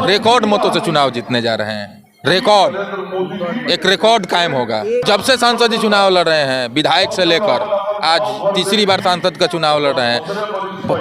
Record मतों से चुनाव जीतने जा रहे हैं। एक रिकॉर्ड कायम होगा। जब से सांसद जी चुनाव लड़ रहे हैं, विधायक से लेकर आज तीसरी बार सांसद का चुनाव लड़ रहे हैं,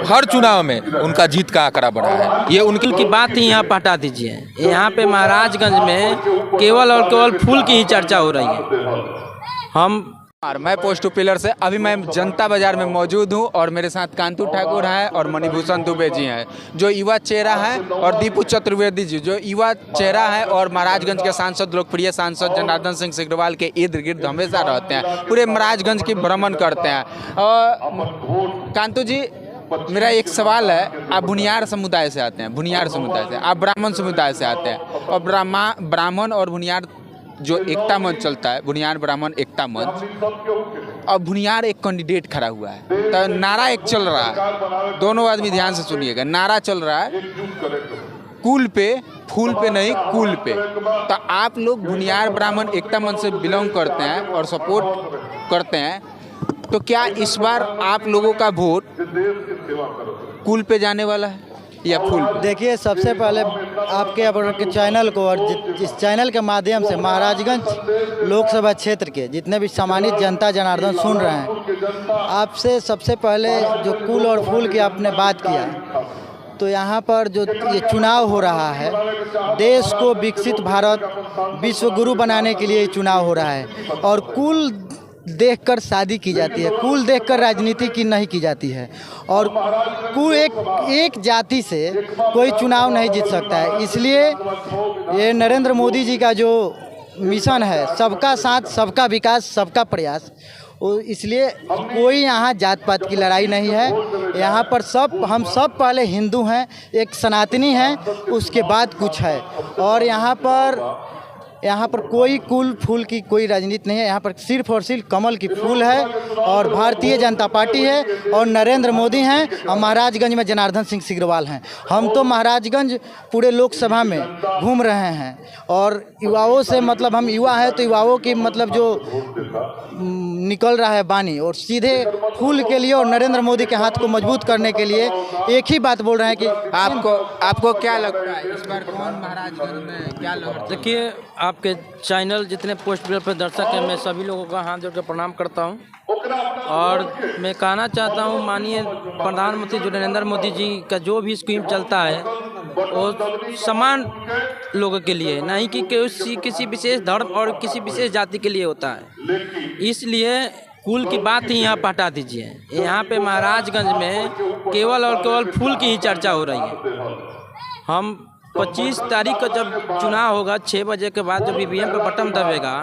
हर चुनाव में उनका जीत का आंकड़ा बढ़ा है। ये उनकी की बात ही यहाँ पर हटा दीजिए। यहाँ पे महाराजगंज में केवल और केवल फूल की ही चर्चा हो रही है। मैं पोस्ट टू पिलर से अभी मैं जनता बाजार में मौजूद हूँ और मेरे साथ कांतु ठाकुर हैं और मणिभूषण दुबे जी हैं जो युवा चेहरा है, और दीपू चतुर्वेदी जी जो युवा चेहरा है और महाराजगंज के सांसद, लोकप्रिय सांसद जनार्दन सिंह सिग्रीवाल के इर्द गिर्द हमेशा रहते हैं, पूरे महाराजगंज की भ्रमण करते हैं। कांतु जी, मेरा एक सवाल है, आप भुनियार समुदाय से आते हैं, भुनियार समुदाय से, आप ब्राह्मण समुदाय से आते हैं, और ब्राह्मण और भुनियार जो एकता मंच चलता है, भुनियार ब्राह्मण एकता मंच, और भुनियार एक कैंडिडेट खड़ा हुआ है, तो नारा एक चल रहा है, दोनों आदमी ध्यान से सुनिएगा, नारा चल रहा है कुल पे, फूल पे नहीं, कुल पे। तो आप लोग भुनियार ब्राह्मण एकता मंच से बिलोंग करते हैं और सपोर्ट करते हैं, तो क्या इस बार आप लोगों का वोट कुल पे जाने वाला है या फूल? देखिए, सबसे पहले आपके चैनल को और जिस चैनल के माध्यम से महाराजगंज लोकसभा क्षेत्र के जितने भी सम्मानित जनता जनार्दन सुन रहे हैं, आपसे सबसे पहले जो कुल और फूल की आपने बात किया, तो यहाँ पर जो ये चुनाव हो रहा है, देश को विकसित भारत विश्व गुरु बनाने के लिए चुनाव हो रहा है, और कुल देखकर शादी की जाती है, कुल देखकर राजनीति की नहीं की जाती है, और कुल एक जाति से कोई चुनाव नहीं जीत सकता है। इसलिए ये नरेंद्र मोदी जी का जो मिशन है, सबका साथ, सबका विकास, सबका प्रयास, इसलिए कोई यहाँ जात पात की लड़ाई नहीं है। यहाँ पर हम सब पहले हिंदू हैं, एक सनातनी हैं, उसके बाद कुछ है, और यहाँ पर कोई कुल फूल की कोई राजनीति नहीं है। यहाँ पर सिर्फ और सिर्फ कमल की फूल है, और भारतीय जनता पार्टी है, और नरेंद्र मोदी हैं, और महाराजगंज में जनार्दन सिंह सिग्रीवाल हैं। हम तो महाराजगंज पूरे लोकसभा में घूम रहे हैं, और युवाओं से, मतलब हम युवा हैं तो युवाओं की मतलब जो निकल रहा है बानी, और सीधे फूल के लिए और नरेंद्र मोदी के हाथ को मजबूत करने के लिए एक ही बात बोल रहे हैं कि आपको क्या लगता है इस बार कौन महाराजगंज में क्या लग रहा है? देखिए, आपके चैनल जितने पोस्ट पर दर्शक हैं, मैं सभी लोगों का हाथ जोड़कर प्रणाम करता हूं, और मैं कहना चाहता हूं, माननीय प्रधानमंत्री जो नरेंद्र मोदी जी का जो भी स्कीम चलता है वो समान लोगों के लिए, नहीं कि किसी विशेष धर्म और किसी विशेष जाति के लिए होता है। इसलिए कुल की बात ही यहाँ पर हटा दीजिए। यहाँ पे महाराजगंज में केवल और केवल फूल की ही चर्चा हो रही है। हम 25 तारीख को जब चुनाव होगा, 6 बजे के बाद जब ईवीएम पे बटन दबेगा,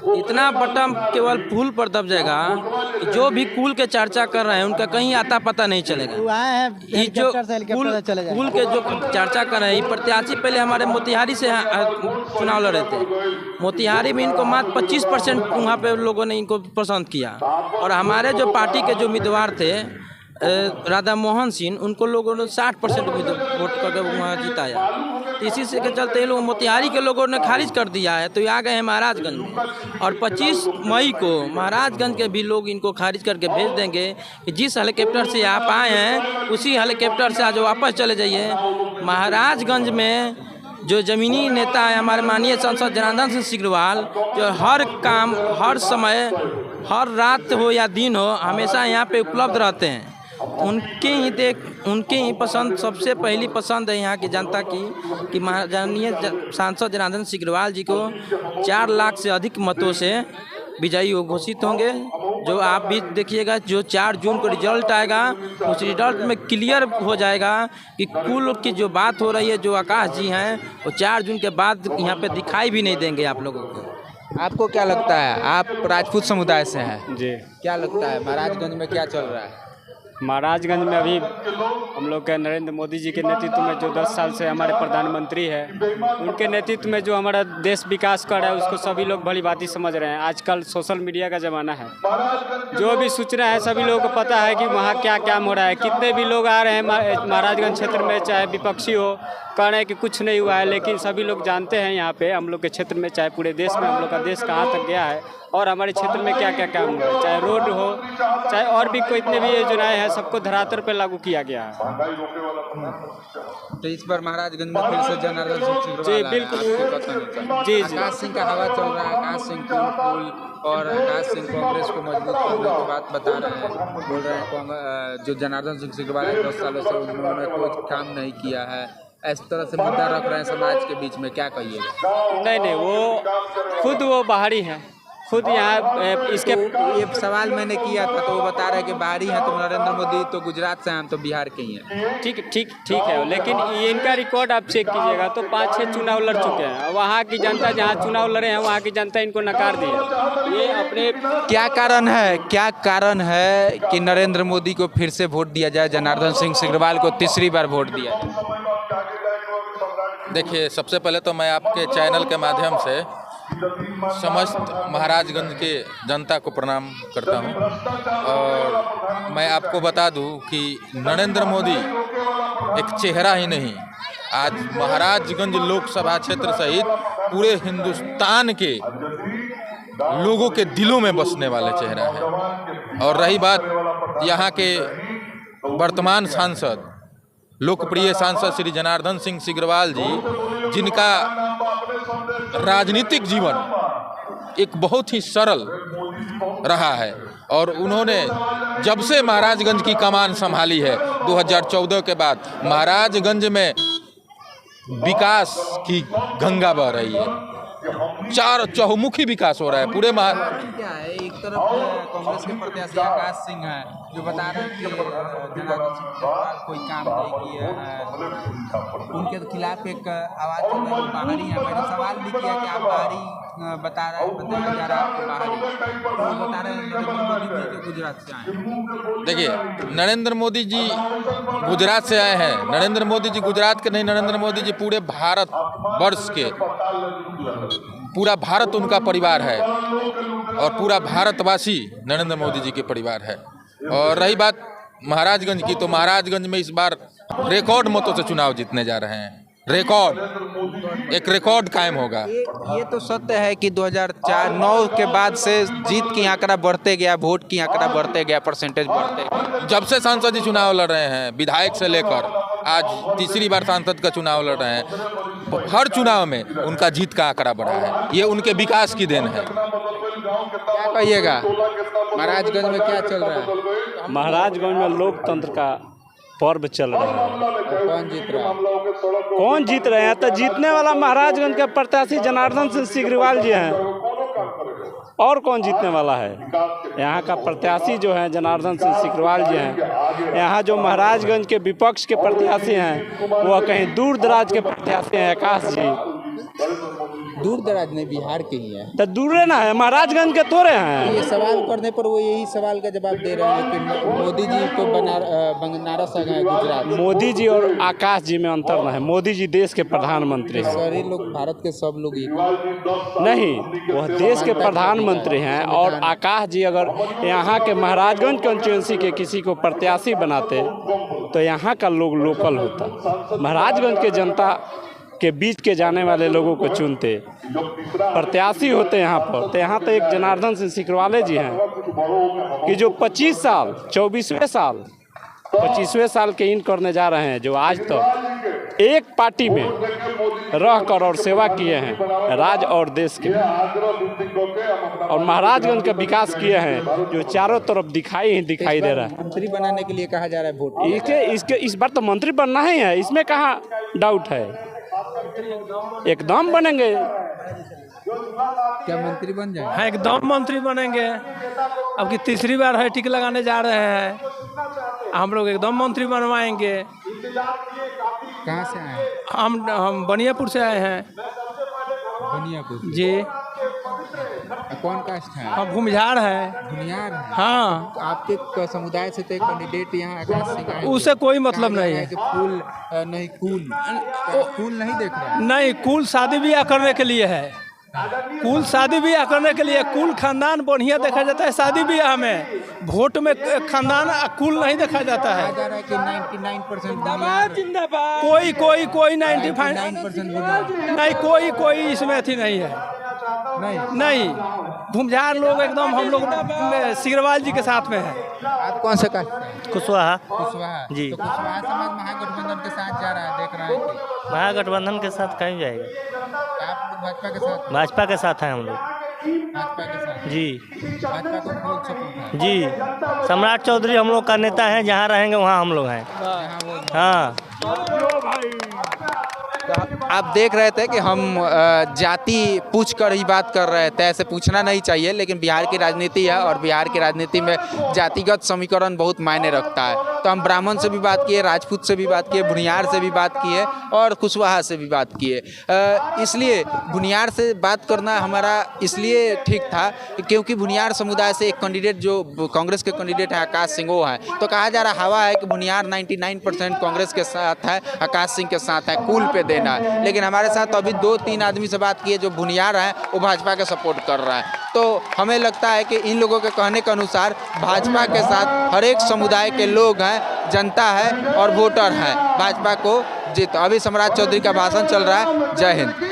इतना बटन केवल फूल पर दब जाएगा कि जो भी कुल के चर्चा कर रहे हैं उनका कहीं आता पता नहीं चलेगा। ये जो कुल के जो चर्चा कर रहे हैं, प्रत्याशी पहले हमारे मोतिहारी से चुनाव लड़े थे, मोतिहारी में इनको मात्र 25% वहाँ पे लोगों ने इनको पसंद किया, और हमारे जो पार्टी के जो उम्मीदवार थे राधा मोहन सिंह, उनको लोगों ने 60% वोट करके वहाँ जिताया। तो इसी से के चलते ये लोग मोतिहारी के लोगों ने खारिज कर दिया है, तो ये आ गए हैं महाराजगंज में, और 25 मई को महाराजगंज के भी लोग इनको खारिज करके भेज देंगे कि जिस हेलीकॉप्टर से आप आए हैं उसी हेलीकॉप्टर से आज वापस चले जाइए। महाराजगंज में जो ज़मीनी नेता है हमारे माननीय सांसद जनार्दन सिंह सिग्रीवाल, जो हर काम, हर समय, हर रात हो या दिन हो, हमेशा यहाँ पे उपलब्ध रहते हैं। उनके ही पसंद, सबसे पहली पसंद है यहाँ की जनता की कि माननीय सांसद जनार्दन सिग्रीवाल जी को 4 लाख से अधिक मतों से विजयी घोषित होंगे। जो आप भी देखिएगा, जो 4 जून को रिजल्ट आएगा, उस रिजल्ट में क्लियर हो जाएगा कि कुल की जो बात हो रही है, जो आकाश जी हैं, वो 4 जून के बाद यहाँ पे दिखाई भी नहीं देंगे आप लोगों को। आपको क्या लगता है, आप राजपूत समुदाय से हैं जी, क्या लगता है महाराजगंज में क्या चल रहा है? महाराजगंज में अभी हम लोग के नरेंद्र मोदी जी के नेतृत्व में जो 10 साल से हमारे प्रधानमंत्री है, उनके नेतृत्व में जो हमारा देश विकास कर रहा है, उसको सभी लोग भली भांति समझ रहे हैं। आजकल सोशल मीडिया का ज़माना है, जो भी सूचना है सभी लोगों को पता है कि वहाँ क्या क्या हो रहा है। कितने भी लोग आ रहे हैं महाराजगंज क्षेत्र में, चाहे विपक्षी हो, कह रहे हैं कि कुछ नहीं हुआ है, लेकिन सभी लोग जानते हैं यहाँ पे हम लोग के क्षेत्र में, चाहे पूरे देश में, हम लोग का देश कहाँ तक गया है और हमारे क्षेत्र में क्या क्या काम हुआ है, चाहे रोड हो, चाहे और भी कोई इतने भी योजनाएं हैं, सबको धरातल पर लागू किया गया है। तो इस बार महाराजगंज में फिर से जनार्दन सिंह सिग्रीवाल जी, आए हैं। बिल्कुल। आपको पता नहीं चला। जी, जी। आकाश सिंह का हवा चल रहा है। आकाश सिंह कुल और आकाश सिंह कांग्रेस को मजबूत करने की बात बता रहे हैं। बोल रहे हैं जो जनार्दन सिंह सिग्रीवाल 10 सालों से उन्होंने कोई काम नहीं किया है, इस तरह से मुद्दा रख रहे हैं समाज के बीच में, क्या कहिएगा? नहीं, वो खुद वो बाहरी हैं, खुद यहाँ इसके ये सवाल मैंने किया था तो वो बता रहे हैं कि बाहरी हैं, तो नरेंद्र मोदी तो गुजरात से हैं, हम तो बिहार के ही हैं। ठीक है, लेकिन ये इनका रिकॉर्ड आप चेक कीजिएगा तो 5-6 चुनाव लड़ चुके हैं। वहाँ की जनता जहाँ चुनाव लड़े हैं वहाँ की जनता इनको नकार दी है। ये अपने क्या कारण है कि नरेंद्र मोदी को फिर से वोट दिया जाए, जनार्दन सिंह सिग्रीवाल को तीसरी बार वोट दिया जाए? देखिए, सबसे पहले तो मैं आपके चैनल के माध्यम से समस्त महाराजगंज के जनता को प्रणाम करता हूं और मैं आपको बता दूं कि नरेंद्र मोदी एक चेहरा ही नहीं, आज महाराजगंज लोकसभा क्षेत्र सहित पूरे हिंदुस्तान के लोगों के दिलों में बसने वाले चेहरा है। और रही बात यहाँ के वर्तमान सांसद, लोकप्रिय सांसद श्री जनार्दन सिंह सिग्रीवाल जी, जिनका राजनीतिक जीवन एक बहुत ही सरल रहा है और उन्होंने जब से महाराजगंज की कमान संभाली है 2014 के बाद, महाराजगंज में विकास की गंगा बह रही है, चहुमुखी विकास हो रहा है पूरे क्या है? एक तरफ कांग्रेस के प्रत्याशी आकाश सिंह हैं जो बता रहे हैं कि जनार्दन सिंह सिग्रीवाल कोई काम नहीं किया है, उनके खिलाफ एक आवाज़ चल रही है, बाहरी है। मैंने सवाल भी किया कि आप बाहरी बताया जा रहा है आपको बाहरी, तो वो बता रहे हैं नरेंद्र मोदी जी के गुजरात से आए हैं। देखिए, नरेंद्र मोदी जी गुजरात से आए हैं। नरेंद्र मोदी जी गुजरात के नहीं, नरेंद्र मोदी जी पूरे भारत वर्ष के, पूरा भारत उनका परिवार है और पूरा भारतवासी नरेंद्र मोदी जी के परिवार है। और रही बात महाराजगंज की, तो महाराजगंज में इस बार रिकॉर्ड मतों से चुनाव जीतने जा रहे हैं। एक रिकॉर्ड कायम होगा। ये तो सत्य है कि 2009 के बाद से जीत की आंकड़ा बढ़ते गया, वोट की आंकड़ा बढ़ते गया, परसेंटेज बढ़ते गया। जब से सांसद जी चुनाव लड़ रहे हैं, विधायक से लेकर आज तीसरी बार सांसद का चुनाव लड़ रहे हैं, हर चुनाव में उनका जीत का आंकड़ा बढ़ा है। ये उनके विकास की देन है। क्या कहिएगा, महाराजगंज में क्या चल रहा है? महाराजगंज में लोकतंत्र का पर्व चल रहा है। कौन जीत रहा है? कौन जीत रहे हैं? तो जीतने वाला महाराजगंज के प्रत्याशी जनार्दन सिंह सिग्रीवाल जी हैं, और कौन जीतने वाला है? यहाँ का प्रत्याशी जो है जनार्दन सिंह सिग्रीवाल जी हैं। यहाँ जो महाराजगंज के विपक्ष के प्रत्याशी हैं वो कहीं दूर दराज के प्रत्याशी हैं, आकाश जी। दूर दराज नहीं, बिहार के ही हैं। तो दूर ना है, महाराजगंज के तोड़े हैं। ये सवाल करने पर वो यही सवाल का जवाब दे रहे हैं कि मोदी जी तो बनारस आ गए, गुजरात। मोदी जी और आकाश जी में अंतर न है। मोदी जी देश के प्रधानमंत्री हैं। सारे लोग, भारत के सब लोग नहीं, वह देश के प्रधानमंत्री हैं। और आकाश जी अगर यहाँ के महाराजगंज कॉन्स्टिट्यूंसी के किसी को प्रत्याशी बनाते तो यहाँ का लोग लोकल होता, महाराजगंज के जनता के बीच के जाने वाले लोगों को चुनते, प्रत्याशी होते यहाँ पर। तो यहाँ तो एक जनार्दन सिंह सिग्रीवाल जी हैं कि जो 25 साल 25वें साल के इन करने जा रहे हैं, जो आज तक एक पार्टी में रहकर और सेवा किए हैं राज्य और देश के, और महाराजगंज का विकास किए हैं जो चारों तरफ दिखाई दे रहा है। मंत्री बनाने के लिए कहा जा रहा है वोट। इसके इस बार तो मंत्री बनना ही है, इसमें कहाँ डाउट है, एकदम बनेंगे। क्या मंत्री बन जाए? हाँ, एकदम मंत्री बनेंगे। अब की तीसरी बार है टिक लगाने जा रहे हैं, हम लोग एकदम मंत्री बनवाएंगे। कहाँ से आए हैं? हम बनियापुर से आए हैं। बनियापुर जी। कौन कास्ट है? हम भूमिहार हैं। भूमिहार है। हाँ। तो आपके समुदाय से तो एक कैंडिडेट यहाँ आकाश सिंह आए, उससे कोई मतलब नहीं है। कि फूल नहीं, कूल नहीं देख रहा है। नहीं, कुल शादी ब्याह करने के लिए है, कुल शादी ब्याह करने के लिए। कुल खानदान बढ़िया देखा जाता है शादी ब्याह में, वोट में खानदान कुल नहीं देखा जाता है। कहा जा रहा है कि 99% कोई 95% नहीं, कोई इसमें अथी नहीं है। नहीं, भूमझार लोग एकदम हम लोग सिग्रवाल जी के साथ में है। आप कौन से का कुशवाहा कुशवाहा जी। तो कुशवाहा समाज महागठबंधन के साथ जा रहा है, देख रहे हैं कि महागठबंधन के साथ कहीं जाएगा। आप लोग भाजपा के साथ भाजपा के साथ हैं हम लोग भाजपा के साथ जी। भाजपा को फुल सपोर्ट है। जी, सम्राट चौधरी हम लोग का नेता हैं, जहाँ रहेंगे वहाँ हम लोग हैं। हाँ, आप देख रहे थे कि हम जाति पूछ कर ही बात कर रहे थे, ऐसे पूछना नहीं चाहिए, लेकिन बिहार की राजनीति है और बिहार की राजनीति में जातिगत समीकरण बहुत मायने रखता है। तो हम ब्राह्मण से भी बात किए, राजपूत से भी बात किए, भुनियार से भी बात किए और कुशवाहा से भी बात किए। इसलिए भुनियार से बात करना हमारा इसलिए ठीक था क्योंकि भुनियार समुदाय से एक कैंडिडेट जो कांग्रेस के कैंडिडेट हैं आकाश सिंह वो हैं। तो कहा जा रहा हवा है कि भुनियार 99% कांग्रेस के साथ है, आकाश सिंह के साथ है, कूल पे देना है। लेकिन हमारे साथ अभी 2-3 आदमी से बात किए जो भुनियार हैं, वो भाजपा के सपोर्ट कर रहा है। तो हमें लगता है कि इन लोगों के कहने के अनुसार भाजपा के साथ हर एक समुदाय के लोग हैं, जनता है और वोटर हैं। भाजपा को जीत। अभी सम्राट चौधरी का भाषण चल रहा है। जय हिंद।